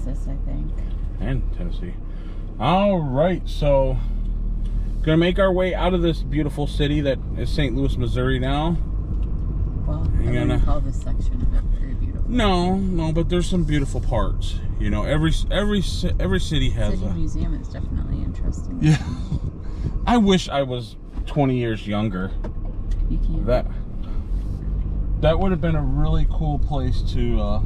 Texas, I think. And Tennessee. All right, so gonna make our way out of this beautiful city that is St. Louis, Missouri now. Well, I wouldn't call this section of it very beautiful. No, but there's some beautiful parts. You know, every city has City Museum is definitely interesting. Yeah. I wish I was 20 years younger. You can't. That would have been a really cool place to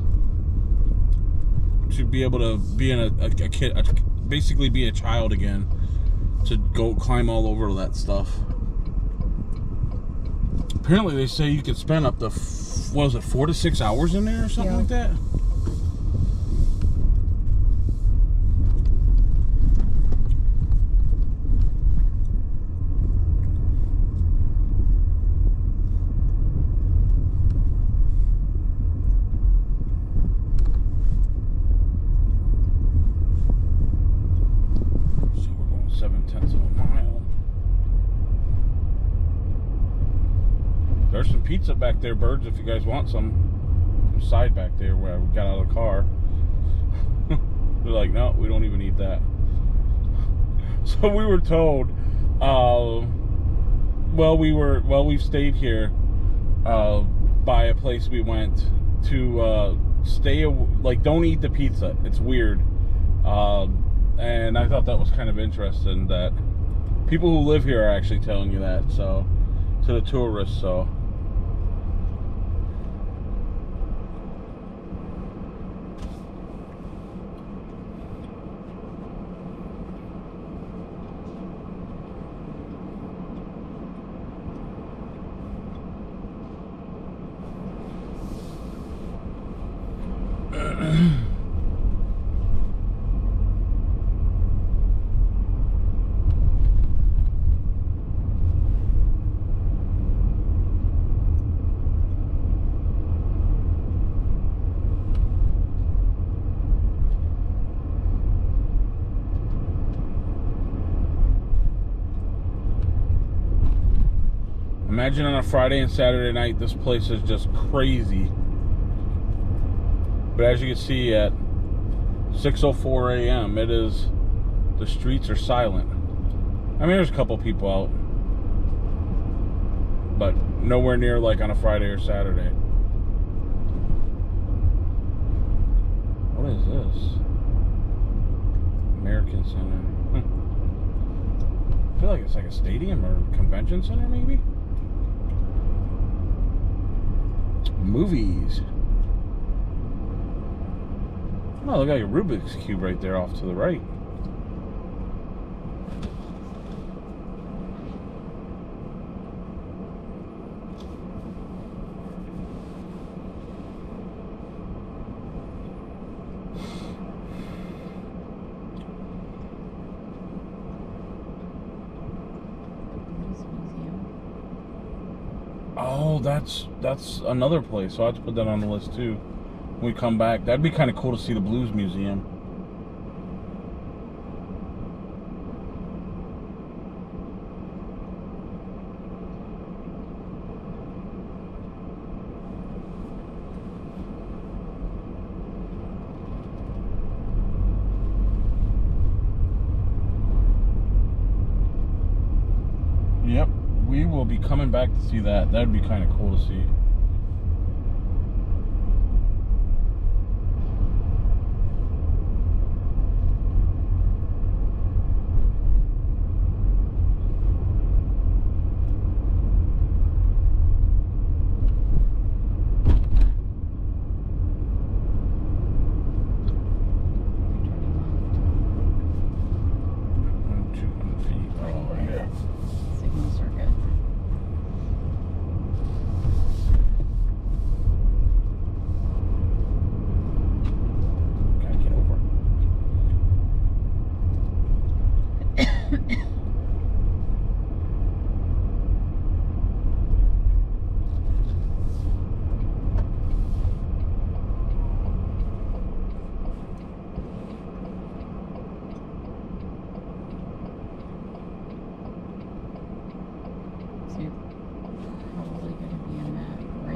be able to be in a kid, basically be a child again, to go climb all over that stuff. Apparently they say you could spend up to, 4 to 6 hours in there or something like that? So we're going 7/10 of a mile. There's some pizza back there, birds, if you guys want some. Side back there where we got out of the car. They're like, no, we don't even eat that. So we were told, we've stayed here by a place we went to don't eat the pizza. It's weird. And I thought that was kind of interesting that people who live here are actually telling you that, so, to the tourists, so. Imagine on a Friday and Saturday night, this place is just crazy. But as you can see, at 6:04 a.m., the streets are silent. I mean, there's a couple people out, but nowhere near like on a Friday or Saturday. What is this? American Center. I feel like it's like a stadium or convention center, maybe? Movies. Oh, look like a Rubik's Cube right there off to the right. Oh, that's another place. So I have to put that on the list too. When we come back, that'd be kind of cool to see the Blues Museum. Yep, we will be coming back to see that. That'd be kind of cool to see.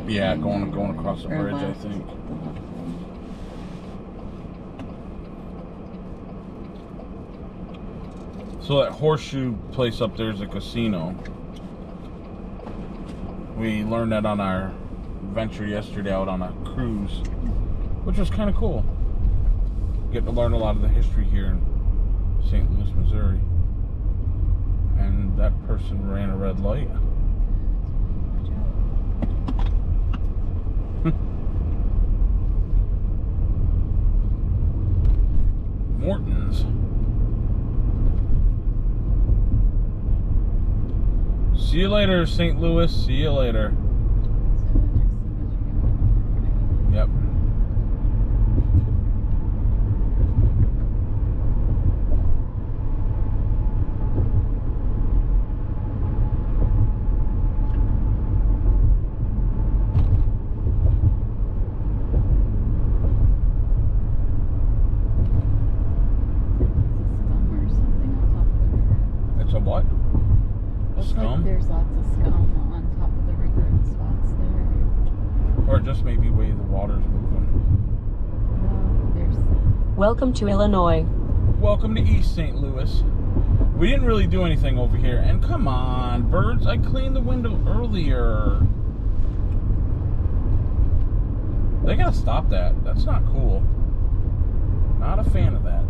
Yeah, going across the bridge, I think. So that horseshoe place up there is a casino. We learned that on our venture yesterday out on a cruise, which was kind of cool. Getting to learn a lot of the history here in St. Louis, Missouri. And that person ran a red light. Morton's. See you later, St. Louis. See you later. Yep. It's a what? Looks Scum? like there's lots of scum on top of the river and spots there. Or just maybe way the water's moving. No, there's... Welcome to Illinois. Welcome to East St. Louis. We didn't really do anything over here. And come on, birds. I cleaned the window earlier. They gotta stop that. That's not cool. Not a fan of that.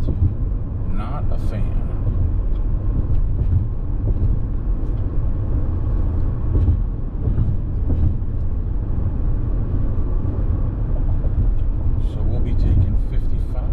Not a fan. So we'll be taking 55.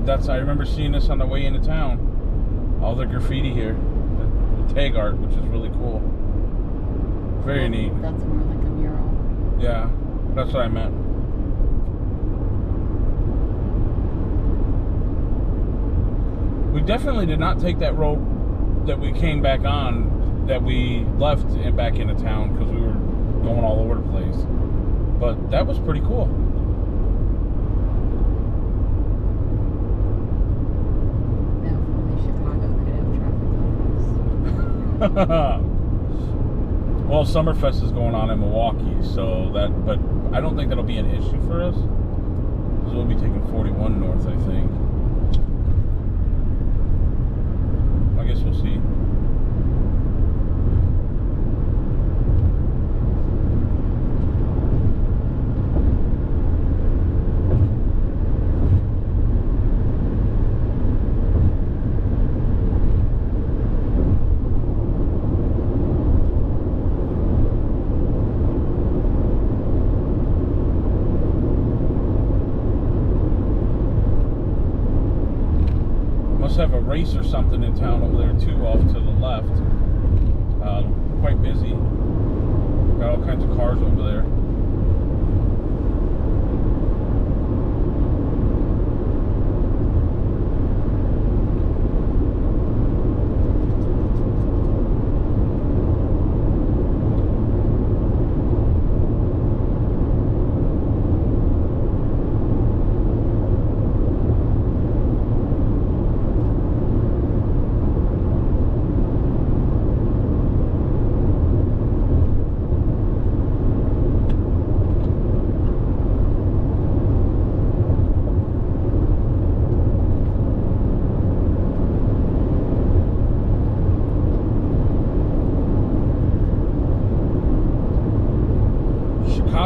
That's I remember seeing this on the way into town. All the graffiti here, the tag art, which is really cool. Very neat. That's more like a mural. Yeah, that's what I meant. We definitely did not take that road that we came back on, that we left and back into town, because we were going all over the place. But that was pretty cool. Well, Summerfest is going on in Milwaukee, so but I don't think that'll be an issue for us, because we'll be taking 41 north, I think. I guess we'll see. Have a race or something in town over there too, off to the left. Quite busy. Got all kinds of cars over there.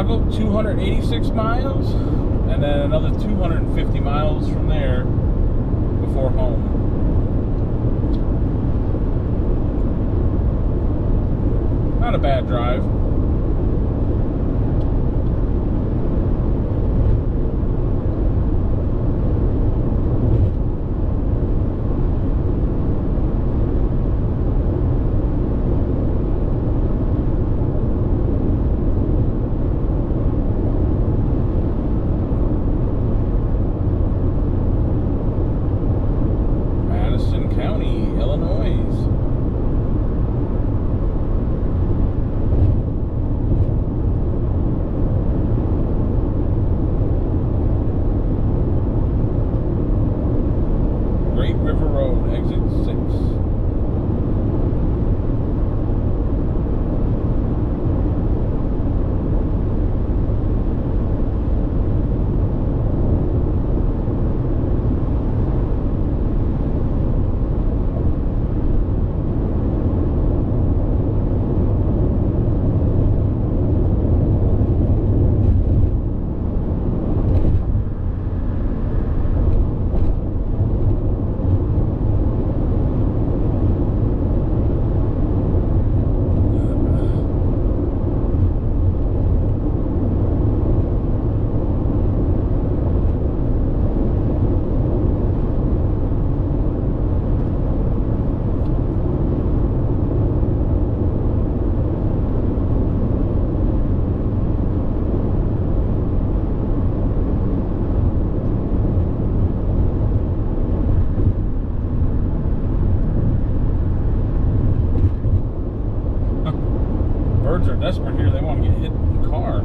Chicago, 286 miles, and then another 250 miles from there before home. Not a bad drive. Birds are desperate here. They want to get hit in the car.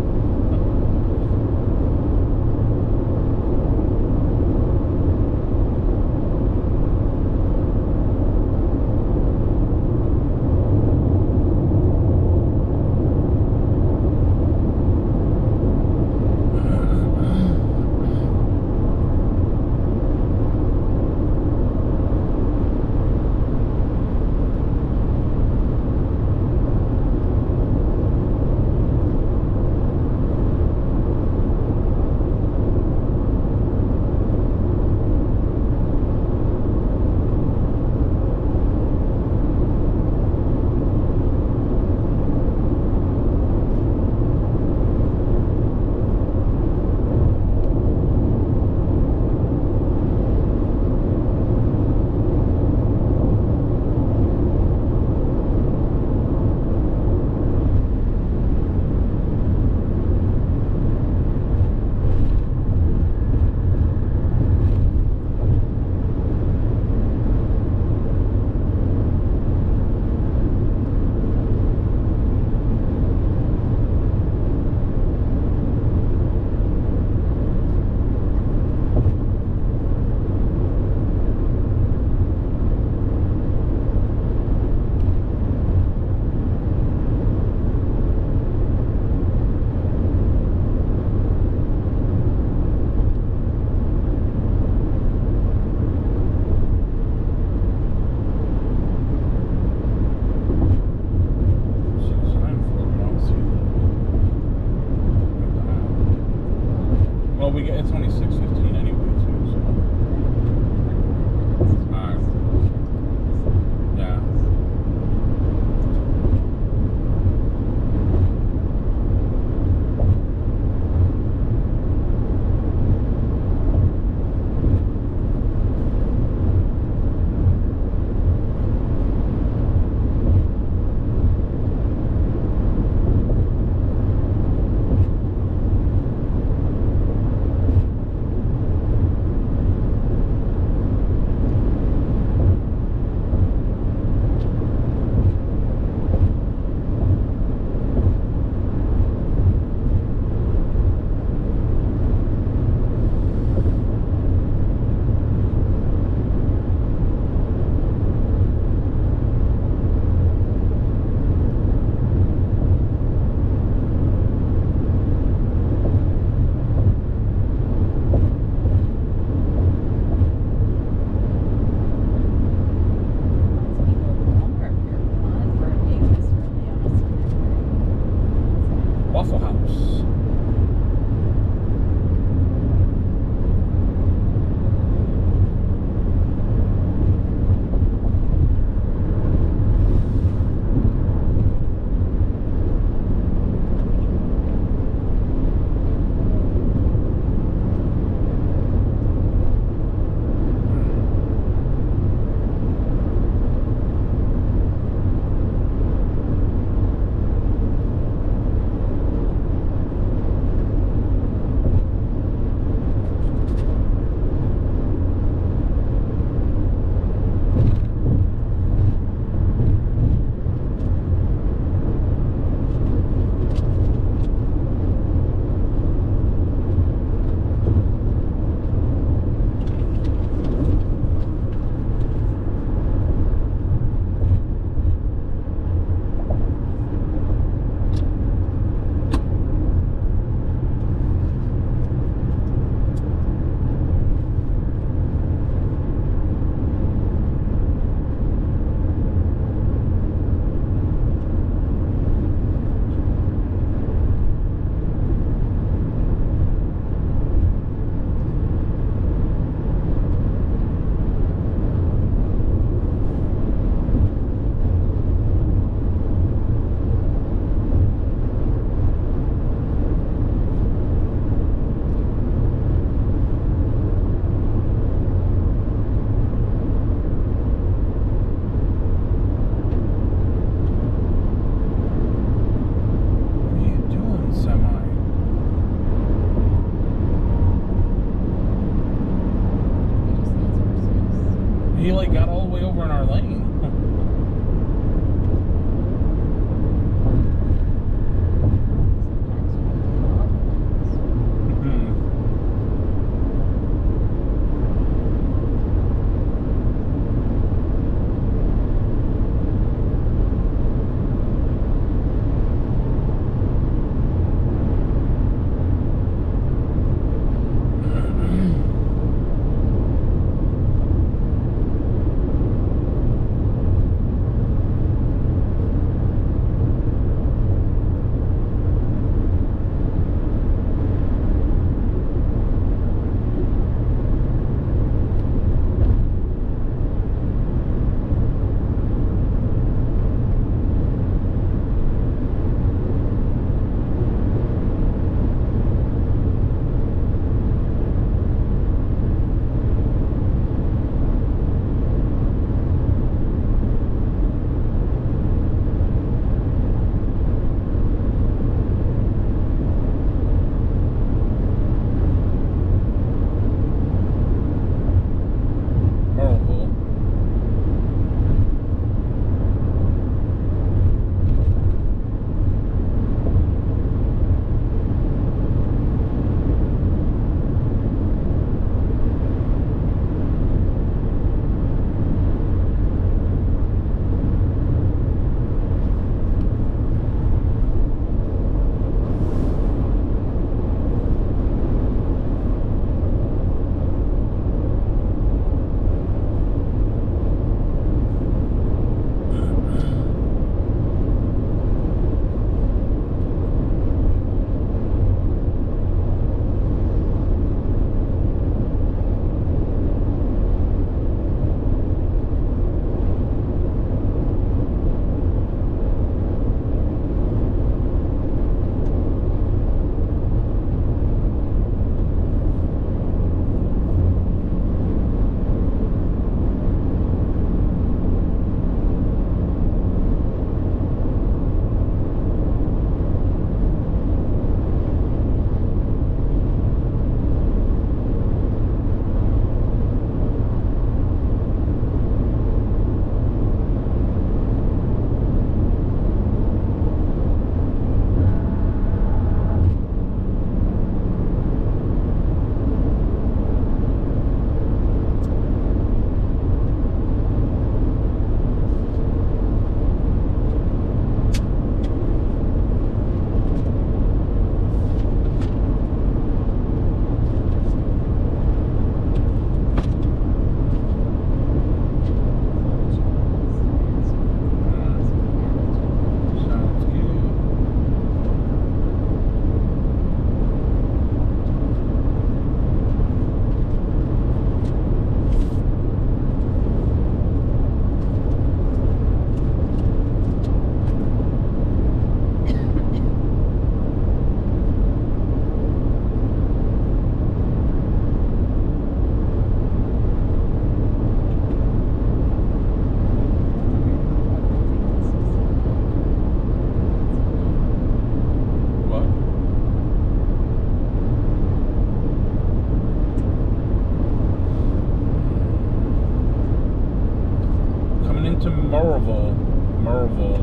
Merville.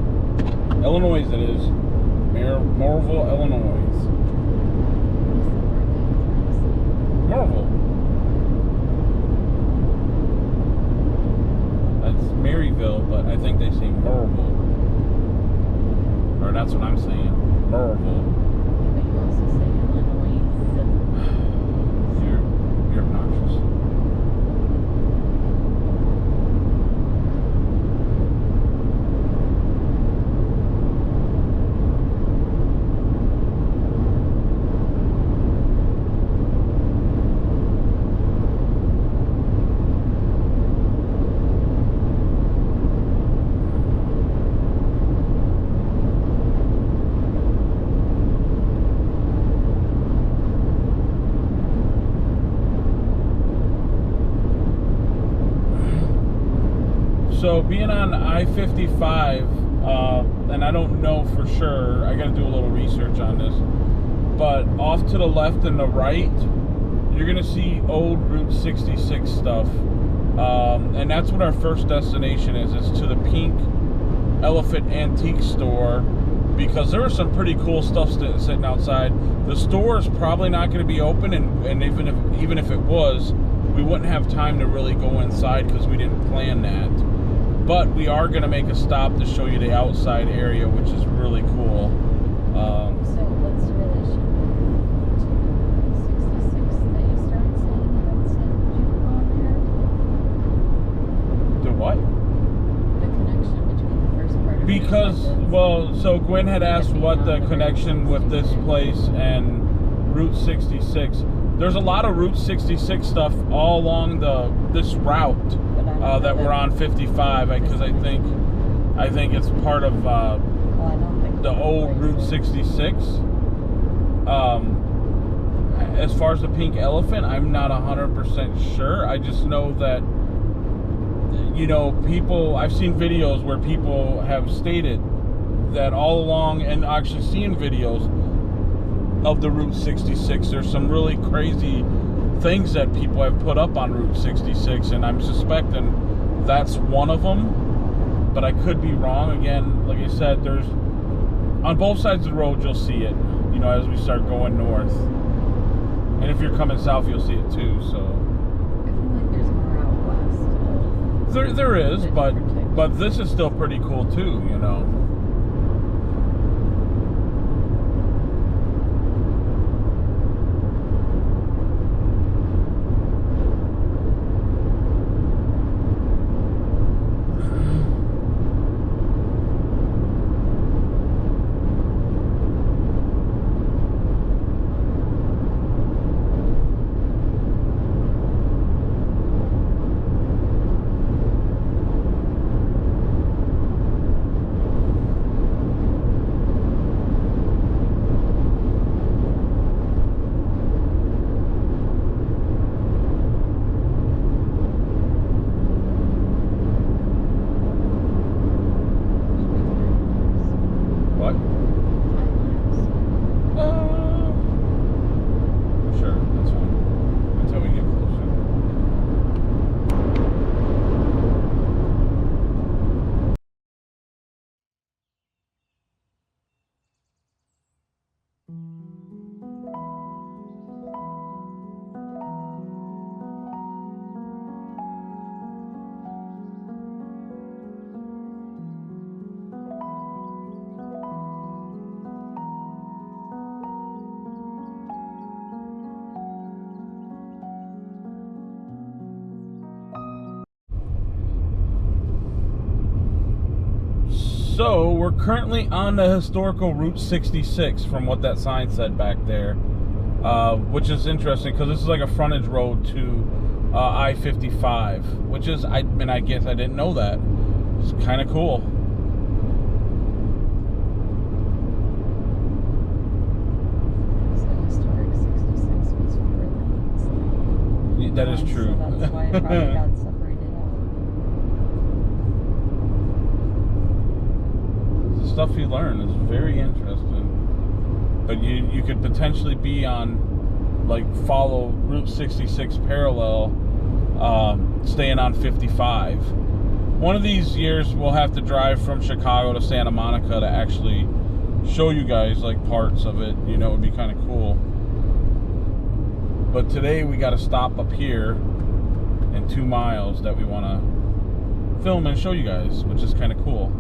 Illinois it is. Merville, Illinois. Merville. That's Maryville, but I think they say Merville. Or that's what I'm saying. Merville. But you also say Illinois. You're obnoxious. So being on I-55, and I don't know for sure, I got to do a little research on this, but off to the left and the right, you're going to see old Route 66 stuff, and that's what our first destination is. It's to the Pink Elephant Antique Store, because there was some pretty cool stuff sitting outside. The store is probably not going to be open, and even if it was, we wouldn't have time to really go inside because we didn't plan that. But we are going to make a stop to show you the outside area, which is really cool. So what's the relation to 66 that you started saying that said you were on there? The what? The connection between the first part of Because, well, so Gwen had asked what the connection with this place and Route 66. There's a lot of Route 66 stuff all along this route that we're on 55, because I think it's part of the old Route 66. As far as the Pink Elephant, I'm not 100% sure. I just know that, you know, I've seen videos where people have stated that all along, and actually seen videos of the Route 66, there's some really crazy things that people have put up on Route 66, and I'm suspecting that's one of them, but I could be wrong. Again, like I said, there's on both sides of the road you'll see it, you know, as we start going north, and if you're coming south you'll see it too. So I feel like there's more out west. there is, but this is still pretty cool too, you know. So we're currently on the historical Route 66 from what that sign said back there, which is interesting because this is like a frontage road to I-55, which is, I guess I didn't know that. It's kind of cool. So historic 66 was 4 lanes. That is true. So that's why it probably got separated out. The stuff you learn is very interesting. But you could potentially be on, like, follow Route 66 parallel, staying on 55. One of these years we'll have to drive from Chicago to Santa Monica to actually show you guys like parts of it. You know, it would be kind of cool. But today we got to stop up here in 2 miles that we want to film and show you guys, which is kind of cool.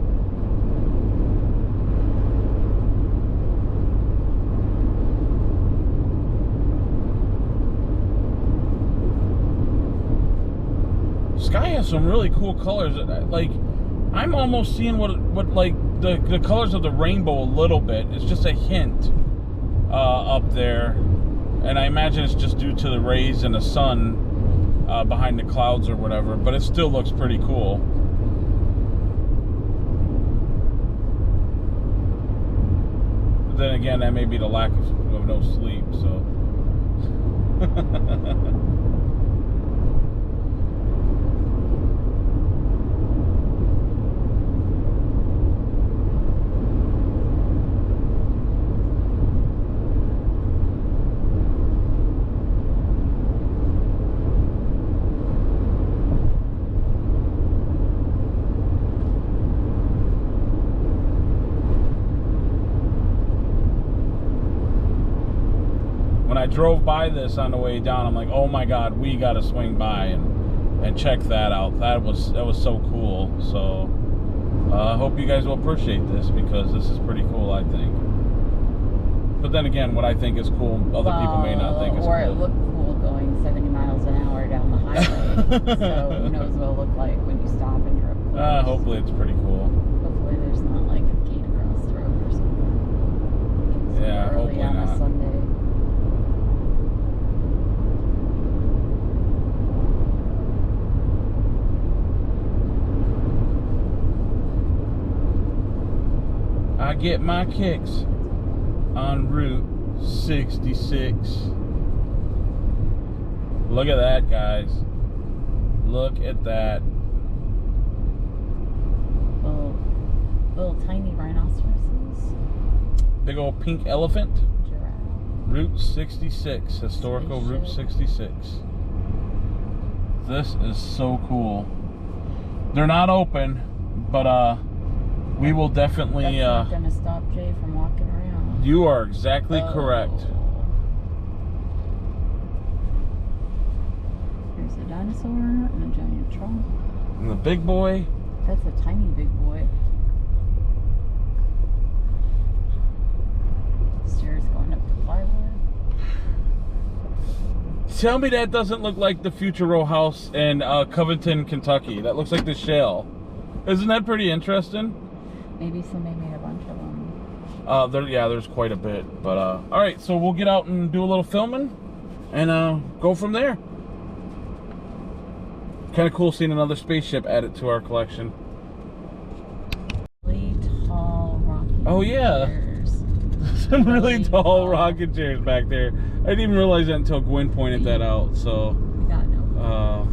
Sky has some really cool colors. Like, I'm almost seeing what like the colors of the rainbow a little bit. It's just a hint up there, and I imagine it's just due to the rays and the sun behind the clouds or whatever. But it still looks pretty cool. But then again, that may be the lack of no sleep. So. When I drove by this on the way down, I'm like, oh my God, we got to swing by and check that out. That was so cool. So I hope you guys will appreciate this, because this is pretty cool, I think. But then again, what I think is cool, other people may not think is cool. Or it looked cool going 70 miles an hour down the highway. So who knows what it'll look like when you stop and you're up close. Hopefully it's pretty cool. Hopefully there's not like a gate across the road or something. Yeah, hopefully on not. A Sunday. I get my kicks on Route 66. Look at that, guys. Look at that. Little tiny rhinoceroses. Big old pink elephant. Giraffe. Route 66. Historical Route 66. This is so cool. They're not open, but we will definitely. That's not gonna stop Jay from walking around. You are exactly correct. There's a dinosaur and a giant trunk. And the big boy. That's a tiny big boy. Stairs going up to plywood. Tell me that doesn't look like the future row house in Covington, Kentucky. That looks like the shell. Isn't that pretty interesting? Maybe somebody made a bunch of them. There's quite a bit. But all right, so we'll get out and do a little filming and go from there. Kind of cool seeing another spaceship added to our collection. Really tall rocking yeah. chairs. Some really tall rocking chairs back there. I didn't even realize that until Gwen pointed that out. So we got no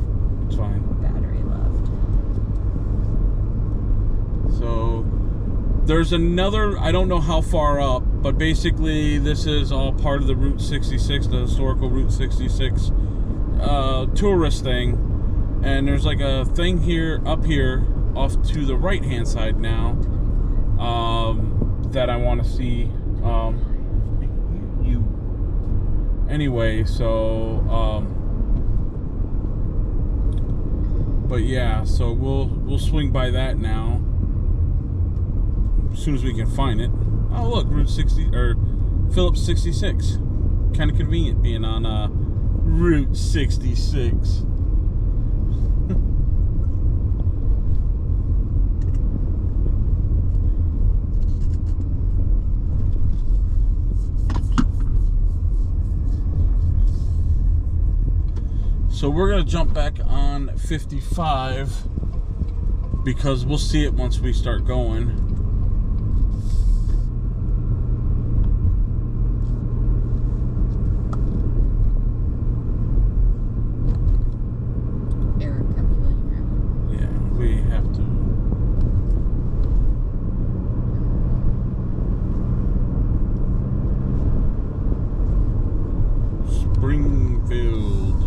it's fine. battery left. So there's another, I don't know how far up, but basically this is all part of the Route 66, the historical Route 66 tourist thing. And there's like a thing here, up here, off to the right hand side now, that I want to see. Anyway, so but yeah, so we'll swing by that now as soon as we can find it. Oh look, Route 60 or Phillips 66. Kind of convenient being on Route 66. So we're gonna jump back on 55 because we'll see it once we start going. Error calculating room. Yeah, we have to. Springfield.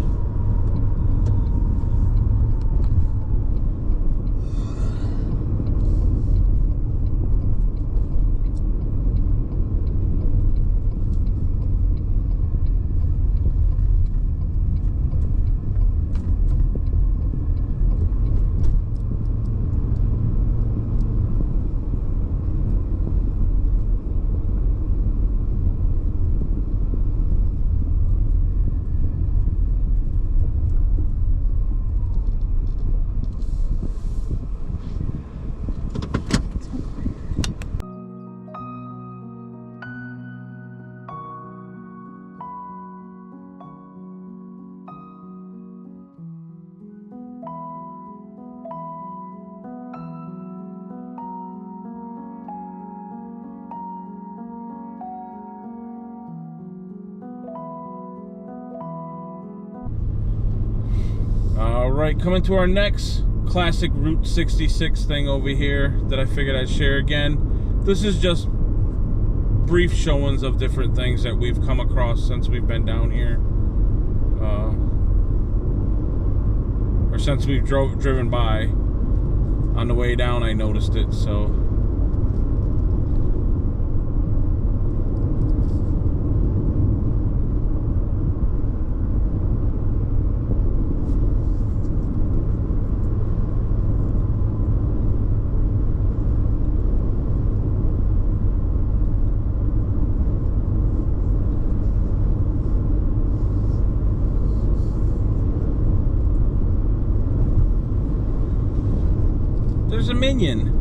Alright, coming to our next classic Route 66 thing over here that I figured I'd share again. This is just brief showings of different things that we've come across since we've been down here. Or since we've driven by. On the way down I noticed it, so... There's a minion.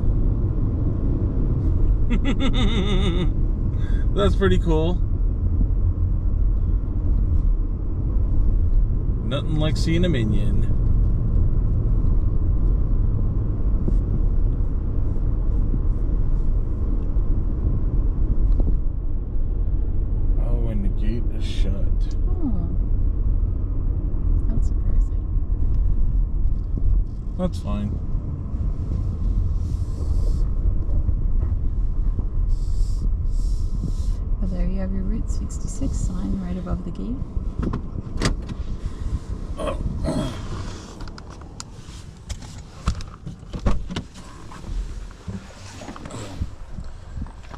That's pretty cool. Nothing like seeing a minion. Oh, and the gate is shut. Oh. That's surprising. That's fine. Well, there you have your Route 66 sign right above the gate.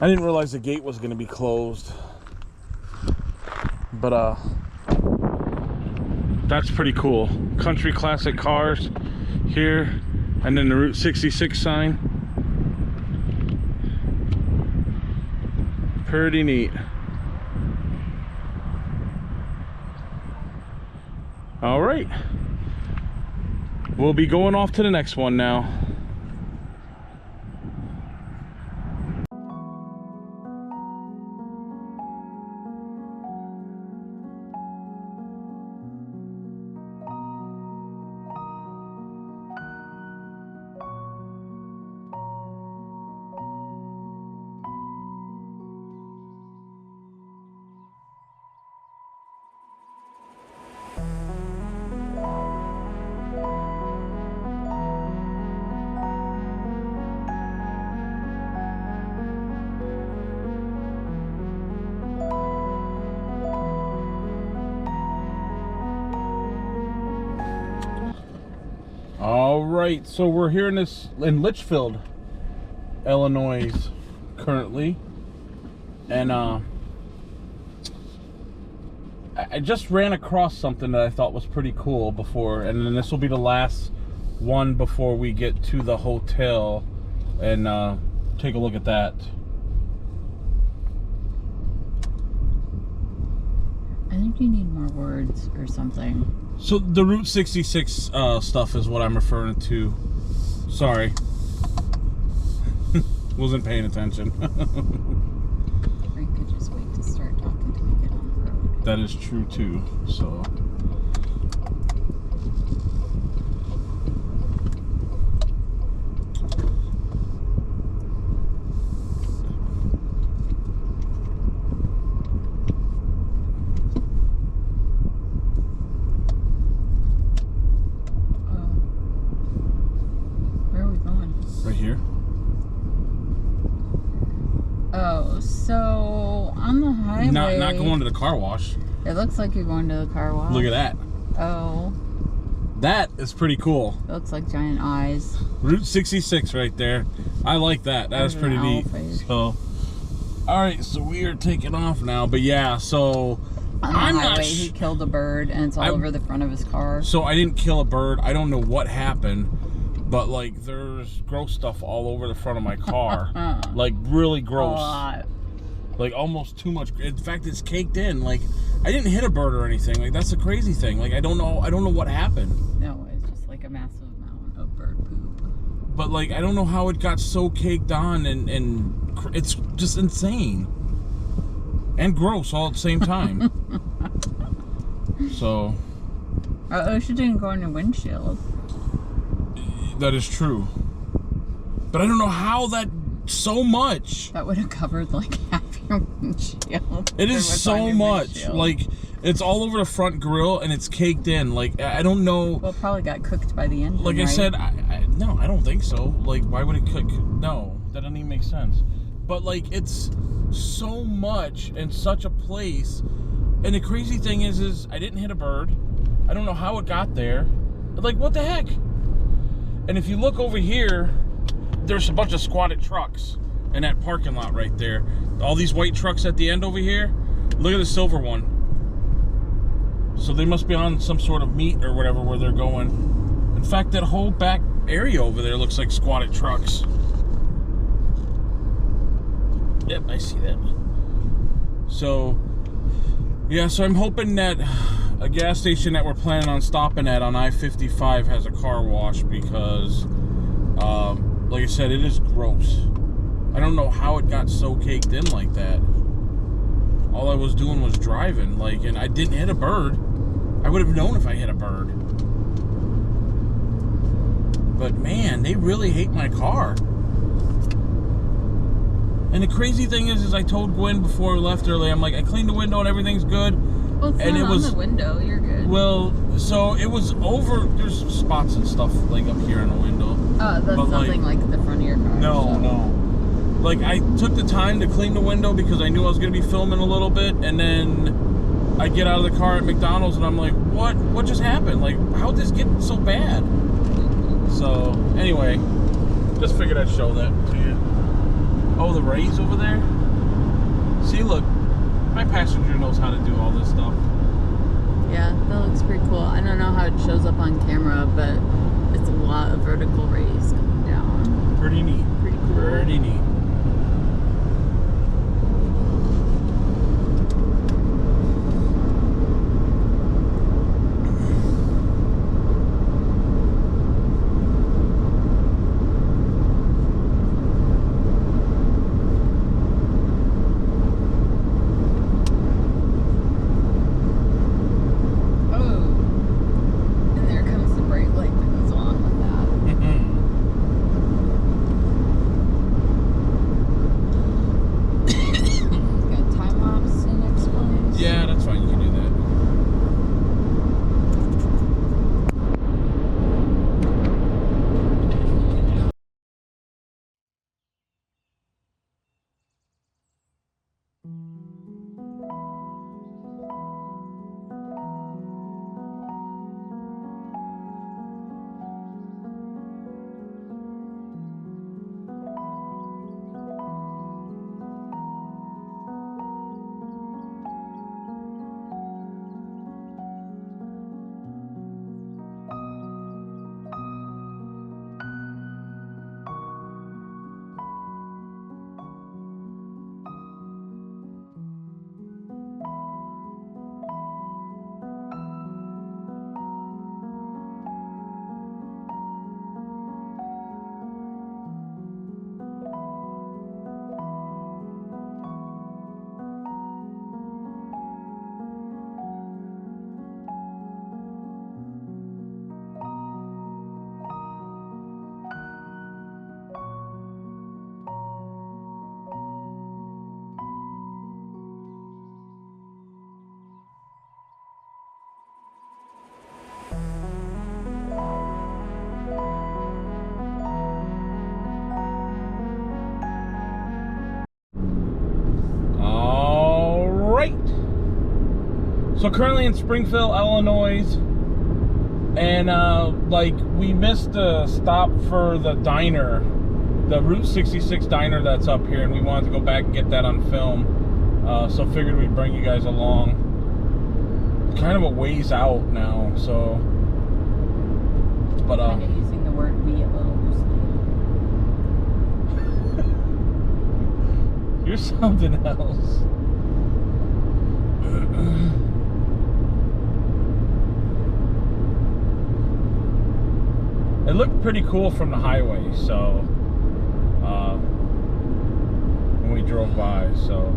I didn't realize the gate was going to be closed. But that's pretty cool. Country classic cars here, and then the Route 66 sign. Pretty neat. All right, we'll be going off to the next one now. All right, so we're here in Litchfield, Illinois, currently, and I just ran across something that I thought was pretty cool before, and then this will be the last one before we get to the hotel, and take a look at that. I think you need more words or something. So the Route 66 stuff is what I'm referring to. Sorry. Wasn't paying attention. Or you could just wait to start talking till we get on the road. That is true too, so. Right here. Oh, so on the highway. Not going to the car wash. It looks like you're going to the car wash. Look at that. Oh. That is pretty cool. It looks like giant eyes. Route 66 right there. I like that. That is pretty neat. So, all right, so we are taking off now. But yeah, so on the highway, he killed a bird, and it's all over the front of his car. So I didn't kill a bird. I don't know what happened. But, like, there's gross stuff all over the front of my car. Like, really gross. A lot. Like, almost too much. In fact, it's caked in. Like, I didn't hit a bird or anything. Like, that's the crazy thing. Like, I don't know what happened. No, it's just like a massive amount of bird poop. But, like, I don't know how it got so caked on, and it's just insane. And gross all at the same time. So. She didn't go on your windshield. That is true. But I don't know how that so much. That would have covered like half your windshield. It is so much. Like, It's all over the front grill, and it's caked in. Like, I don't know. Well, it probably got cooked by the engine, Like I right? said, no, I don't think so. Like, why would it cook? No, that doesn't even make sense. But, like, it's so much in such a place. And the crazy thing is I didn't hit a bird. I don't know how it got there. Like, what the heck? And if you look over here, there's a bunch of squatted trucks in that parking lot right there. All these white trucks at the end over here. Look at the silver one. So they must be on some sort of meet or whatever where they're going. In fact, that whole back area over there looks like squatted trucks. Yep, I see that. So, yeah, so I'm hoping that a gas station that we're planning on stopping at on I-55 has a car wash because, like I said, it is gross. I don't know how it got so caked in like that. All I was doing was driving, like, and I didn't hit a bird. I would have known if I hit a bird. But man, they really hate my car. And the crazy thing is I told Gwen before we left early, I'm like, I cleaned the window and everything's good. Well, it's and not on the window. You're good. Well, so it was over. There's spots and stuff like up here in the window. Oh, that's but nothing like the front of your car. No, no. Like, I took the time to clean the window because I knew I was going to be filming a little bit, and then I get out of the car at McDonald's and I'm like, what just happened? Like, how'd this get so bad? So, anyway, just figured I'd show that to you. Oh, the rays over there? See, look, my passenger knows how to do all this stuff. Yeah, that looks pretty cool. I don't know how it shows up on camera, but it's a lot of vertical rays coming down. Pretty neat. Pretty cool. Pretty neat. So currently in Springfield, Illinois, and like we missed a stop for the diner, the Route 66 diner that's up here, and we wanted to go back and get that on film. So figured we'd bring you guys along. Kind of a ways out now, so. But kind of using the word "we" a little loosely. You're something else. It looked pretty cool from the highway, so when we drove by, so.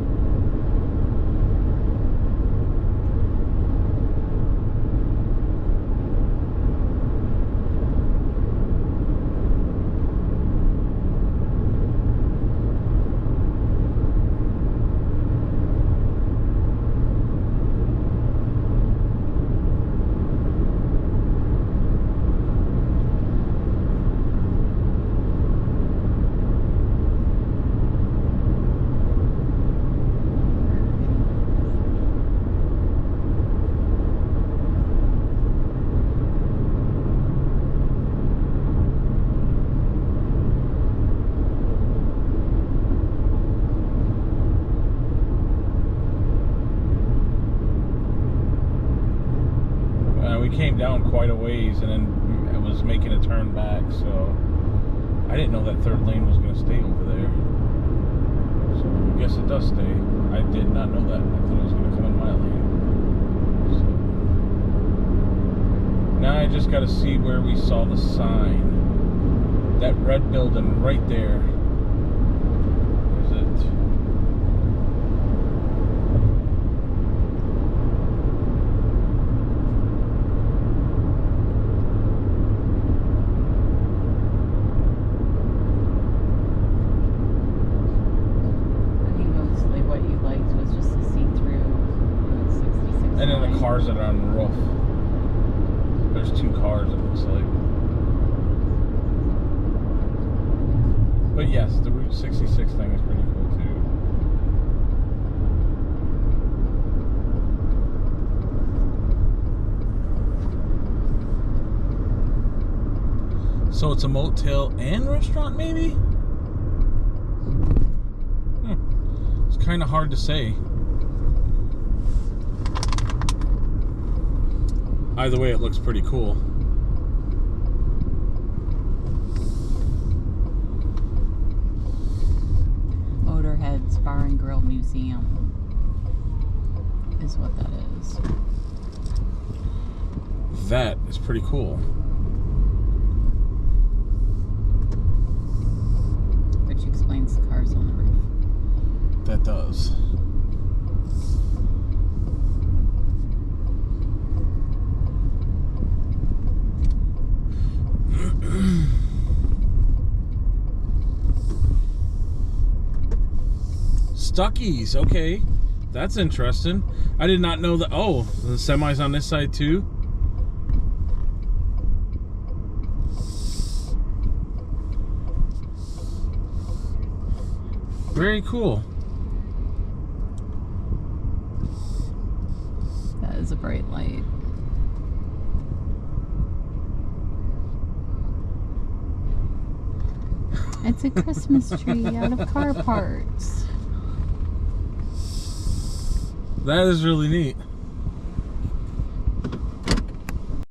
we came down quite a ways, and then it was making a turn back. So I didn't know that third lane was going to stay over there. So I guess it does stay. I did not know that. I thought it was going to come in my lane. So now I just got to see where we saw the sign. That red building right there. Is it? And then the cars that are on the roof. There's 2 cars, it looks like. But yes, the Route 66 thing is pretty cool too. So it's a motel and restaurant, maybe? It's kind of hard to say. Either way, it looks pretty cool. Motorhead's Bar and Grill Museum is what that is. That is pretty cool. Which explains the cars on the roof. That does. Stuckies, okay. That's interesting. I did not know that. Oh, the semi's on this side too. Very cool. That is a bright light. It's a Christmas tree out of car parts. That is really neat.